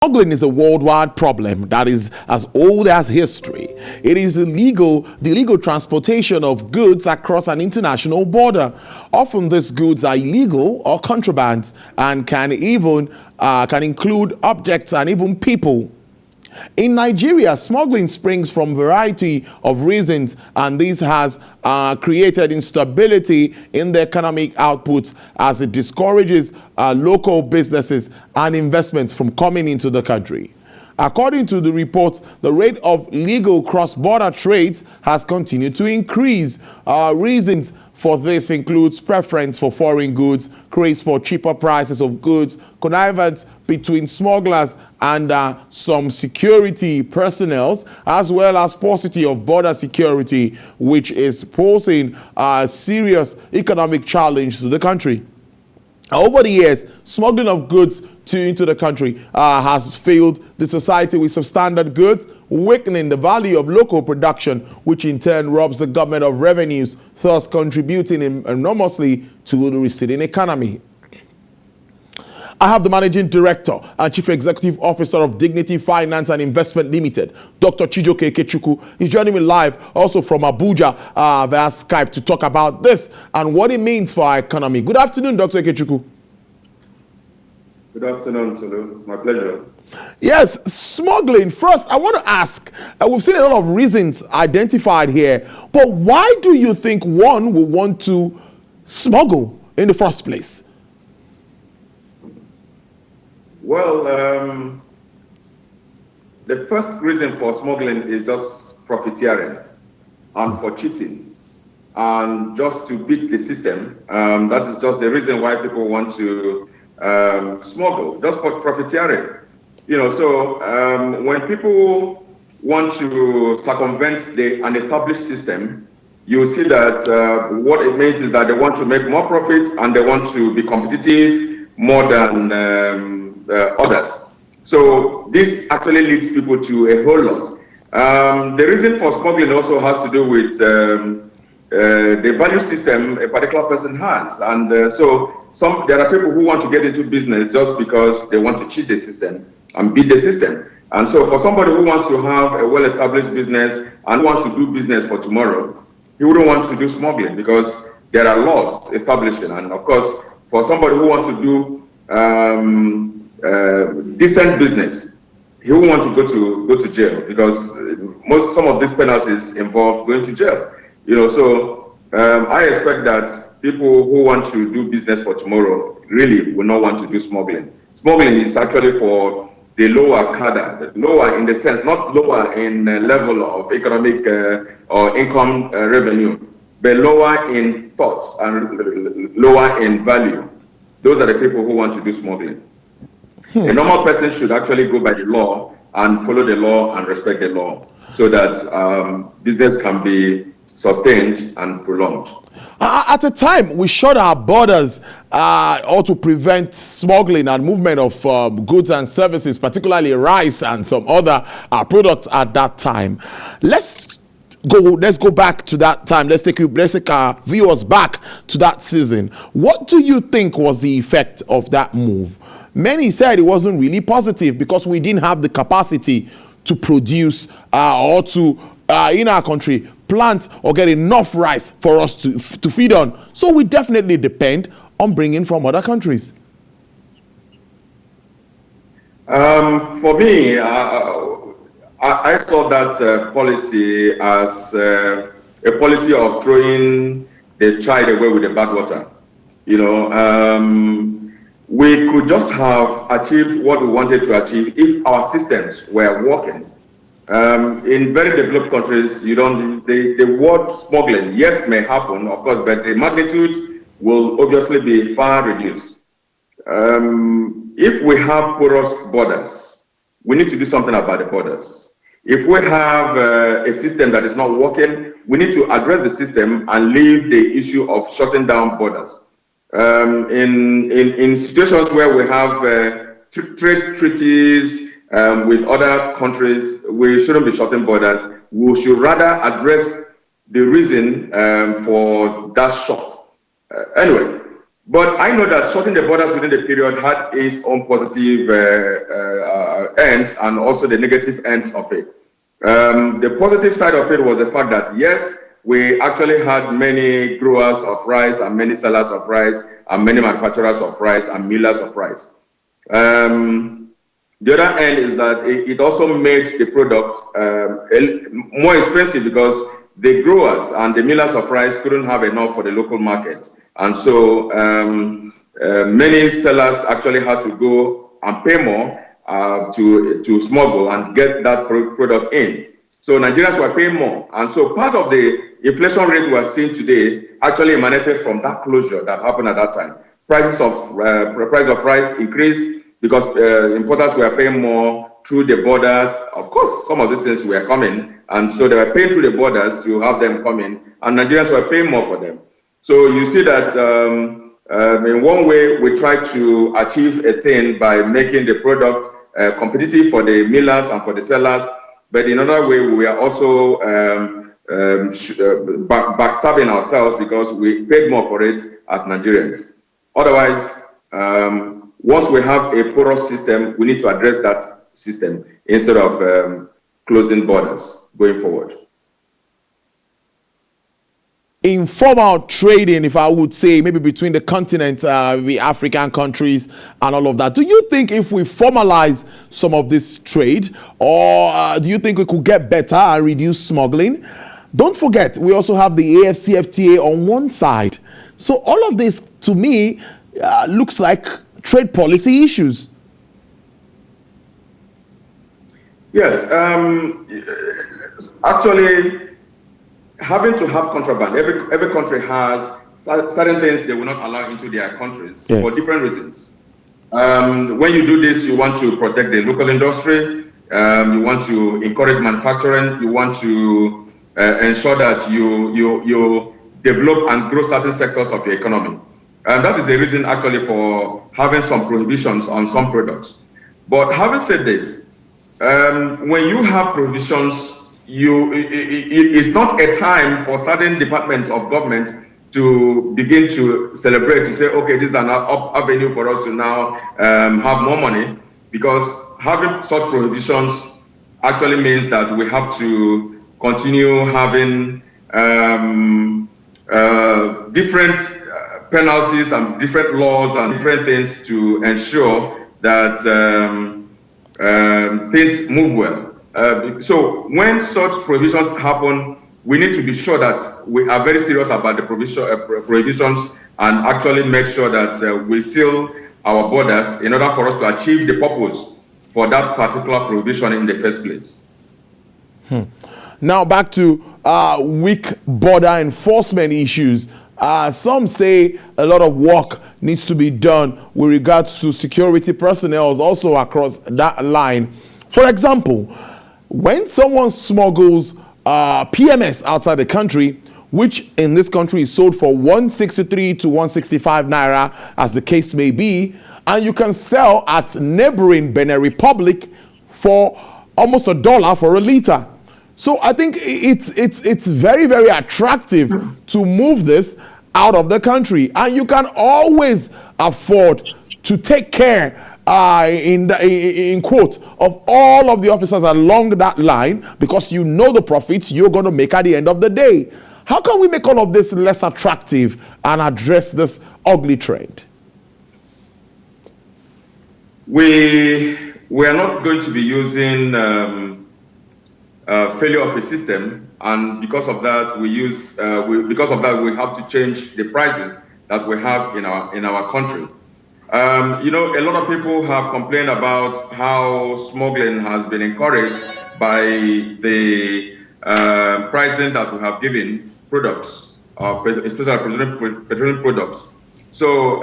Smuggling is a worldwide problem that is as old as history. It is the illegal transportation of goods across an international border. Often these goods are illegal or contraband and can include objects and even people. In Nigeria, smuggling springs from a variety of reasons, and this has created instability in the economic output as it discourages local businesses and investments from coming into the country. According to the report, the rate of legal cross-border trades has continued to increase. Reasons for this includes preference for foreign goods, craze for cheaper prices of goods, connivance between smugglers and some security personnel, as well as paucity of border security, which is posing a serious economic challenge to the country. Over the years, smuggling of goods into the country has failed the society with substandard goods, weakening the value of local production, which in turn robs the government of revenues, thus contributing enormously to the receding economy. I have the Managing Director and Chief Executive Officer of Dignity Finance and Investment Limited, Dr. Chijioke Ekechukwu. He's joining me live also from Abuja via Skype to talk about this and what it means for our economy. Good afternoon, Dr. Ekechukwu. Good afternoon, Tolu. It's my pleasure. Yes, smuggling. First, I want to ask, we've seen a lot of reasons identified here, but why do you think one will want to smuggle in the first place? Well, the first reason for smuggling is just profiteering and for cheating and just to beat the system. That is just the reason why people want to smuggle, just for profiteering. You know, so when people want to circumvent an established system, you see that what it means is that they want to make more profit and they want to be competitive more than others. So this actually leads people to a whole lot. The reason for smuggling also has to do with the value system a particular person has. And so there are people who want to get into business just because they want to cheat the system and beat the system. And so for somebody who wants to have a well-established business and wants to do business for tomorrow, he wouldn't want to do smuggling because there are laws establishing. And of course, for somebody who wants to do decent business, he will want to go to jail because some of these penalties involve going to jail. You know, so I expect that people who want to do business for tomorrow really will not want to do smuggling. Smuggling is actually for the lower cadre, lower in the sense, not lower in level of economic or income revenue, but lower in thoughts and lower in value. Those are the people who want to do smuggling. A normal person should actually go by the law and follow the law and respect the law so that business can be sustained and prolonged. At a time, we shut our borders or to prevent smuggling and movement of goods and services, particularly rice and some other products at that time. Let's go back to that time. Let's take our viewers back to that season. What do you think was the effect of that move? Many said it wasn't really positive because we didn't have the capacity to produce or to, in our country, plant or get enough rice for us to feed on. So we definitely depend on bringing from other countries. For me, I saw that policy as a policy of throwing the child away with the bathwater. You know, we could just have achieved what we wanted to achieve if our systems were working. In very developed countries, the word smuggling, yes, may happen, of course, but the magnitude will obviously be far reduced. If we have porous borders, we need to do something about the borders. If we have a system that is not working, we need to address the system and leave the issue of shutting down borders. In situations where we have trade treaties with other countries, we shouldn't be shutting borders. We should rather address the reason for that shut. Anyway, But I know that shutting the borders within the period had its own positive ends and also the negative ends of it. The positive side of it was the fact that, yes, we actually had many growers of rice and many sellers of rice and many manufacturers of rice and millers of rice. The other end is that it also made the product more expensive because the growers and the millers of rice couldn't have enough for the local market. And so many sellers actually had to go and pay more to smuggle and get that product in. So Nigerians were paying more. And so part of the inflation rate we are seeing today actually emanated from that closure that happened at that time. Price of rice increased because importers were paying more through the borders. Of course, some of these things were coming, and so they were paying through the borders to have them come in, and Nigerians were paying more for them. So you see that in one way, we try to achieve a thing by making the product competitive for the millers and for the sellers, but in another way, we are also backstabbing ourselves because we paid more for it as Nigerians. Otherwise, once we have a porous system, we need to address that system instead of closing borders going forward. Informal trading, if I would say, maybe between the continent, the African countries and all of that. Do you think if we formalize some of this trade, or do you think we could get better and reduce smuggling? Don't forget, we also have the AFCFTA on one side. So all of this, to me, looks like trade policy issues. Yes, actually, having to have contraband, every country has certain things they will not allow into their countries for different reasons. When you do this, you want to protect the local industry, you want to encourage manufacturing, you want to ensure that you develop and grow certain sectors of your economy. And that is the reason actually for having some prohibitions on some products. But having said this, when you have prohibitions, it's not a time for certain departments of government to begin to celebrate, to say, okay, this is an avenue for us to now have more money, because having such prohibitions actually means that we have to continue having different penalties and different laws and different things to ensure that things move well. So when such provisions happen, we need to be sure that we are very serious about the prohibitions and actually make sure that we seal our borders in order for us to achieve the purpose for that particular prohibition in the first place. Now back to weak border enforcement issues. Some say a lot of work needs to be done with regards to security personnel also across that line. For example, when someone smuggles PMS outside the country, which in this country is sold for 163 to 165 naira, as the case may be, and you can sell at neighboring Benin Republic for almost $1 for a liter. So I think it's very, very attractive to move this out of the country, and you can always afford to take care in quote of all of the officers along that line, because you know the profits you're going to make at the end of the day. How can we make all of this less attractive and address this ugly trend? We are not going to be using failure of a system, and because of that we have to change the pricing that we have in our country. You know, a lot of people have complained about how smuggling has been encouraged by the pricing that we have given products, especially petroleum products. So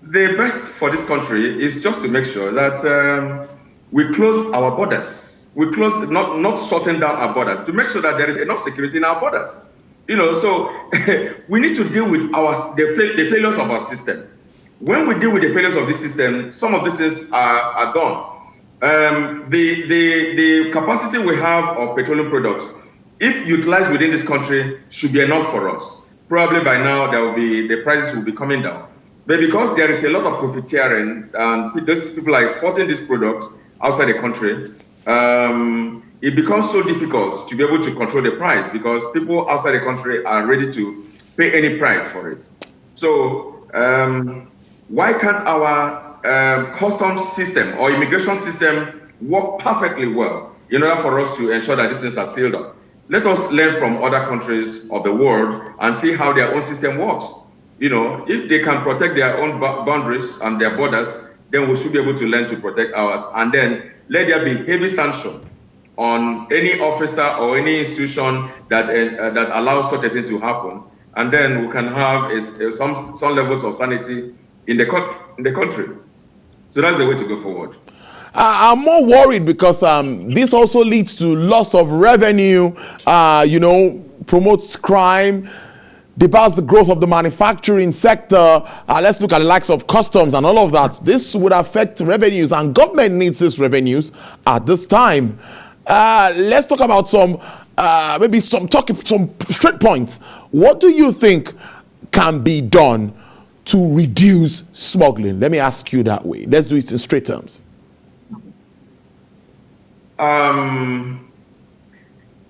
the best for this country is just to make sure that we close our borders. We close, not shutting down our borders, to make sure that there is enough security in our borders. You know, so we need to deal with the failures of our system. When we deal with the failures of this system, some of these things are gone. The capacity we have of petroleum products, if utilized within this country, should be enough for us. probably by now the prices will be coming down. But because there is a lot of profiteering and those people are exporting these products outside the country, it becomes so difficult to be able to control the price because people outside the country are ready to pay any price for it. So why can't our customs system or immigration system work perfectly well in order for us to ensure that these things are sealed up? Let us learn from other countries of the world and see how their own system works. You know, if they can protect their own boundaries and their borders, then we should be able to learn to protect ours. And then let there be heavy sanction on any officer or any institution that that allows such a thing to happen. And then we can have some levels of sanity in the country. So that's the way to go forward. I'm more worried because this also leads to loss of revenue, you know, promotes crime, debars the growth of the manufacturing sector. Let's look at the likes of customs and all of that. This would affect revenues, and government needs these revenues at this time. Let's talk about some, maybe some straight points. What do you think can be done to reduce smuggling? Let me ask you that way. Let's do it in straight terms.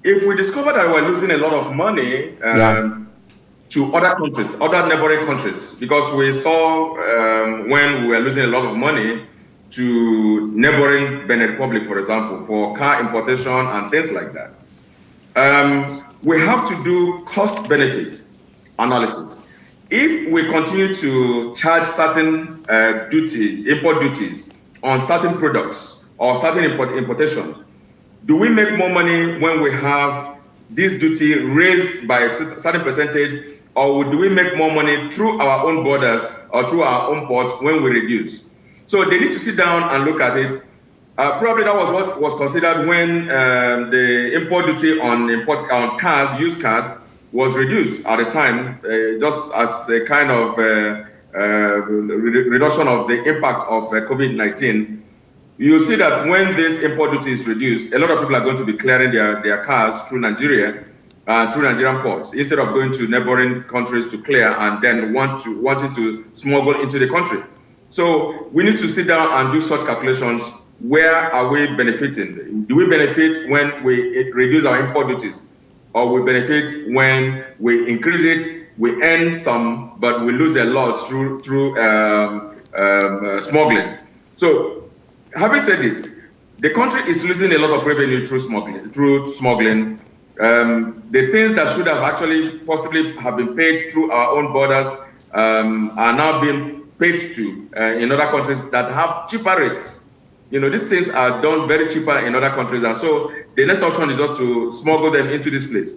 If we discover that we're losing a lot of money to other countries, other neighboring countries, because we saw when we were losing a lot of money to neighboring Benin Republic, for example, for car importation and things like that, we have to do cost-benefit analysis. If we continue to charge certain import duties on certain products or certain importations, do we make more money when we have this duty raised by a certain percentage, or do we make more money through our own borders or through our own ports when we reduce? So they need to sit down and look at it. Probably that was what was considered when the import duty on cars, used cars, was reduced at the time, just as a kind of reduction of the impact of COVID-19. You see that when this import duty is reduced, a lot of people are going to be clearing their cars through Nigeria, through Nigerian ports, instead of going to neighboring countries to clear and then wanting to smuggle into the country. So we need to sit down and do such calculations. Where are we benefiting? Do we benefit when we reduce our import duties? Or we benefit when we increase it, we earn some, but we lose a lot through smuggling? So, having said this, the country is losing a lot of revenue through smuggling. The things that should have actually possibly have been paid through our own borders are now being paid to in other countries that have cheaper rates. You know, these things are done very cheaper in other countries, and so the next option is just to smuggle them into this place.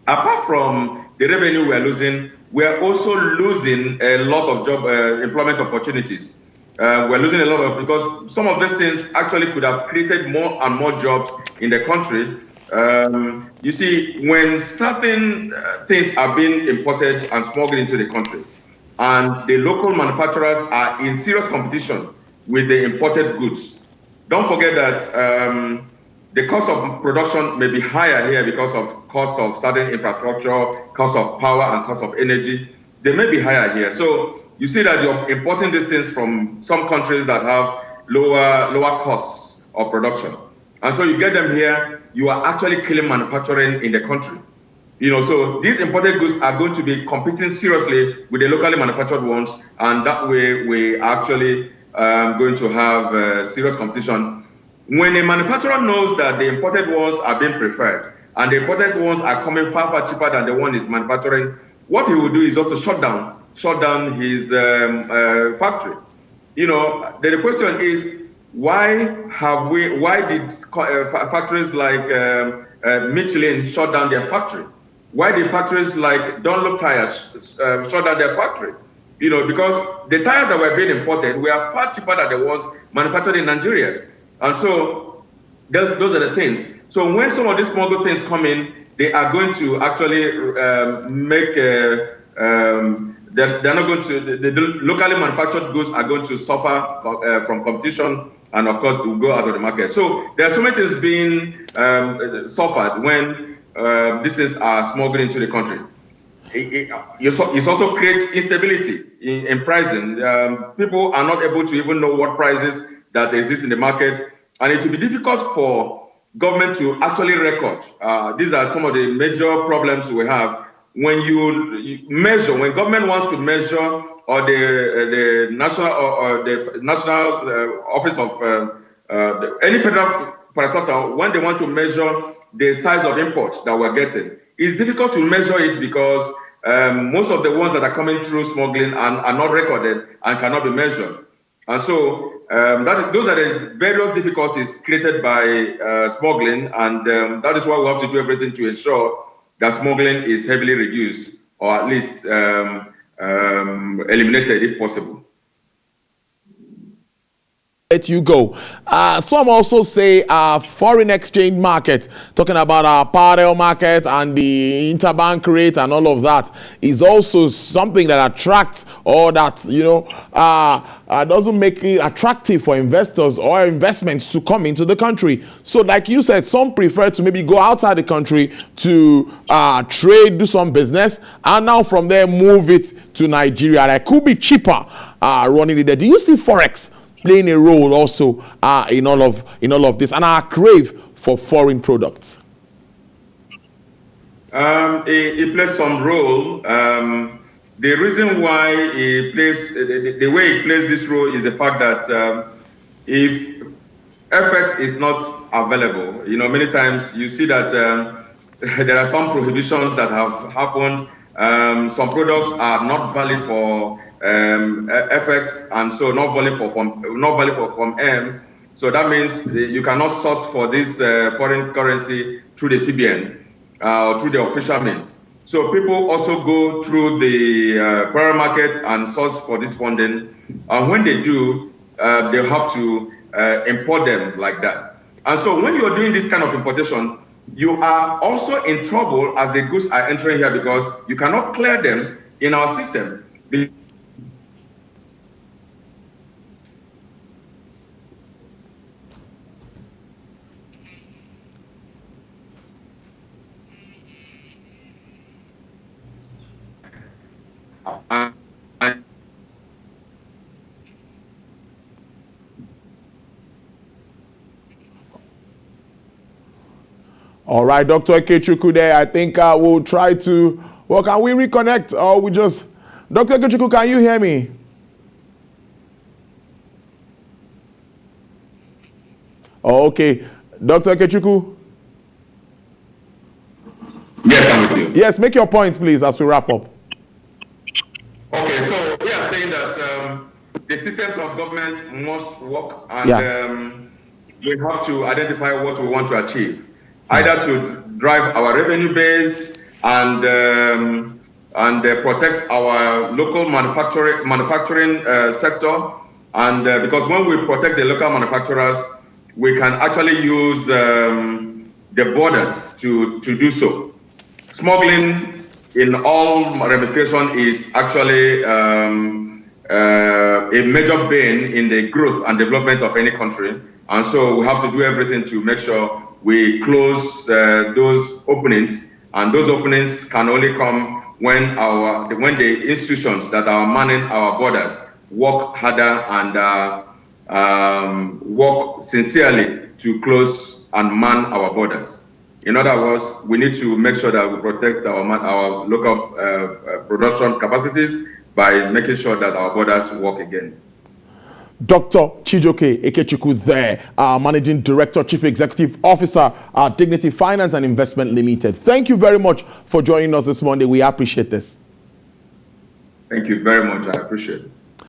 Apart from the revenue we're losing, we're also losing a lot of employment opportunities. We're losing a lot of, because some of these things actually could have created more and more jobs in the country. You see, when certain things are being imported and smuggled into the country, and the local manufacturers are in serious competition with the imported goods, don't forget that the cost of production may be higher here because of cost of certain infrastructure, cost of power, and cost of energy. They may be higher here. So you see that you're importing these things from some countries that have lower costs of production. And so you get them here, you are actually killing manufacturing in the country. You know, so these imported goods are going to be competing seriously with the locally manufactured ones, and that way we are actually going to have serious competition. When a manufacturer knows that the imported ones are being preferred, and the imported ones are coming far, far cheaper than the one he's manufacturing, what he will do is just to shut down his factory. You know, the question is, why did factories like Michelin shut down their factory? Why did factories like Dunlop Tires shut down their factory? You know, because the tires that were being imported were far cheaper than the ones manufactured in Nigeria. And so those are the things. So when some of these smuggled things come in, they are going to actually make, they're not going to, the locally manufactured goods are going to suffer from competition, and of course will go out of the market. So there are so many things being suffered when these things are smuggled into the country. it also creates instability in pricing. People are not able to even know what prices that exist in the market, and it will be difficult for government to actually record. These are some of the major problems we have. When you measure, when government wants to measure, or the national office of any federal parastatal, when they want to measure the size of imports that we're getting, it's difficult to measure it because most of the ones that are coming through smuggling are not recorded and cannot be measured. And so those are the various difficulties created by smuggling, and that is why we have to do everything to ensure that smuggling is heavily reduced, or at least eliminated if possible. Let you go. Some also say foreign exchange market, talking about our parallel market and the interbank rate and all of that, is also something that attracts, or that, you know, doesn't make it attractive for investors or investments to come into the country. So like you said, some prefer to maybe go outside the country to trade, do some business, and now from there move it to Nigeria. That could be cheaper running it there. Do you see Forex playing a role also in all of this, and our crave for foreign products? It plays some role. The reason why it plays, the way it plays this role is the fact that if FX is not available, you know, many times you see that there are some prohibitions that have happened. Some products are not valid for FX, and so not valid for M. So that means you cannot source for this foreign currency through the CBN or through the official means. So people also go through the parallel market and source for this funding. And when they do, they'll have to import them like that. And so when you're doing this kind of importation, you are also in trouble as the goods are entering here, because you cannot clear them in our system. All right, Dr. Ekechukwu there. I think we'll try to, well, can we reconnect, or we just, Dr. Ekechukwu, can you hear me? Oh, okay. Dr. Ekechukwu? Yes, I'm with you. Yes, make your points, please, as we wrap up. Okay, so we are saying that the systems of government must work, and we have to identify what we want to achieve, either to drive our revenue base and protect our local manufacturing sector. And because when we protect the local manufacturers, we can actually use the borders to do so. Smuggling in all ramifications is actually a major bane in the growth and development of any country. And so we have to do everything to make sure we close those openings, and those openings can only come when the institutions that are manning our borders work harder and work sincerely to close and man our borders. In other words, we need to make sure that we protect our local production capacities by making sure that our borders work again. Dr. Chijioke Ekechukwu there, Managing Director, Chief Executive Officer, Dignity Finance and Investment Limited. Thank you very much for joining us this Monday. We appreciate this. Thank you very much. I appreciate it.